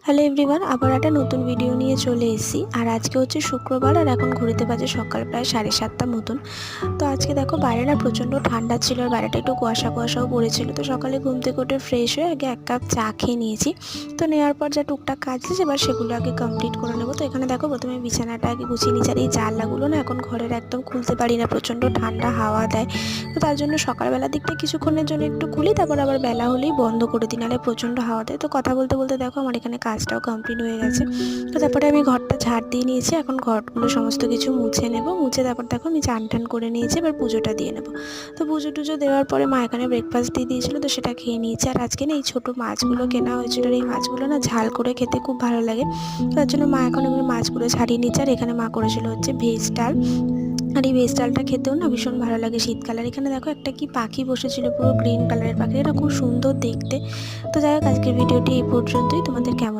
Hello everyone, আবার একটা নতুন ভিডিও নিয়ে চলে এসেছি। আর আজকে হচ্ছে শুক্রবার, আর এখন ঘড়িতে বাজে সকাল প্রায় 7:30 মতন। তো আজকে দেখো বাইরে না প্রচণ্ড ঠান্ডা ছিল, আর বাইরেটা একটু কুয়াশা কুয়াশাও পড়েছিল। তো সকালে ঘুম থেকে উঠে ফ্রেশ হয়ে আগে 1 কাপ চা খেয়ে নিয়েছি। তো নেওয়ার পর যা টুকটাক কাজ আছে এবার সেগুলো আগে কমপ্লিট করে নেবো। তো এখানে দেখো প্রথমে বিছানাটা আগে গুছিয়ে নিচ্ছি। আর এই জানলাগুলো না এখন ঘরের একদম খুলতে পারি না, প্রচণ্ড ঠান্ডা হাওয়া দেয়। তো তার জন্য সকালবেলার দিকটা কিছুক্ষণের জন্য একটু খুলি, তারপর আবার বেলা হলেই বন্ধ করে দিই, নাহলে প্রচণ্ড হাওয়া দেয়। তো কথা বলতে বলতে দেখো আমার এখানে কাজটাও কমপ্লিট হয়ে গেছে। তো তারপরে আমি ঘরটা ঝাড় দিয়ে নিয়েছি, এখন ঘরগুলো সমস্ত কিছু মুছে নেব। মুছে তারপর দেখো আমি চান টান করে নিয়েছি, এবার পুজোটা দিয়ে নেব। তো পুজো টুজো দেওয়ার পরে মা এখানে ব্রেকফাস্ট দিয়ে দিয়েছিলো, তো সেটা খেয়ে নিয়েছি। আর আজকে না এই ছোটো মাছগুলো কেনা হয়েছিল, আর এই মাছগুলো না ঝাল করে খেতে খুব ভালো লাগে। তার জন্য মা এখন এবার মাছগুলো ছাড়িয়ে নিচ্ছে। আর এখানে মা করেছিল হচ্ছে ভেজ ডাল, আর এই ভেজ ডালটা খেতেও না ভীষণ ভালো লাগে শীতকালে। এখানে দেখো একটা কি পাখি বসেছিল, পুরো গ্রিন কালারের পাখি, এটা খুব সুন্দর দেখতে। তো যাই হোক, আজকের ভিডিওটি এই পর্যন্তই। তোমাদের কেমন